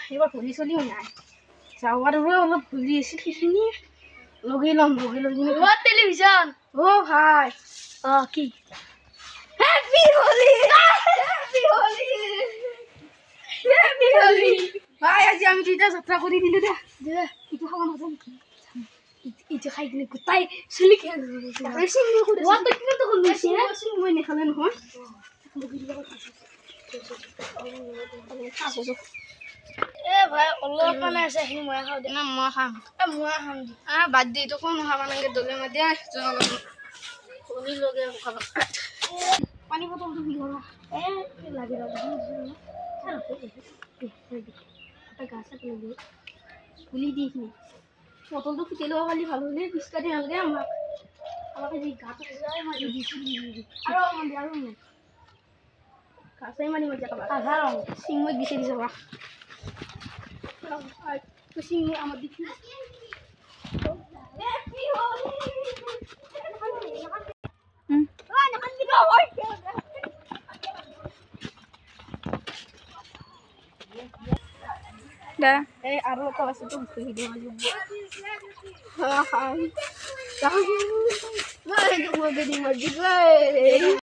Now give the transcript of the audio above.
এইবাৰ ভৰি চলিও নাই যাৱাৰ অলপ ভৰি আছিল সেইখিনি লগাই ল'ম টেলিভিশ্যন ভাই কি হেপী হোলি ভাই আজি আমি দুইটা যাত্ৰা কৰি দিলো দে ইটো খাব নাজানো ইটো খাই কিনে গোটাই চলি মই নেখালে নহয় ভাই অলপ মানে আছে সেইখিনি মই খাওঁ দে না মই খাম দি বাদ দি এইটো কোনো খাব নালাগে দলে মাতি হোলি লগে খাব পানী বটলটো কি কৰা লাগে গাছ খুলি দি এইখিনি বটলটো ফুটি ল'ব পালি ভাল হ'লে পিছকাটি নালাগে আমাক যি গাটো মাৰি দিছোঁ আৰু গাছাই মাৰি মাতি আধা ৰং চিংমৈ বিচাৰি যাবা চিংমৈ আমাৰ দিছোঁ আৰু এটা বস্তুটো ঘূৰি দিব লাগিব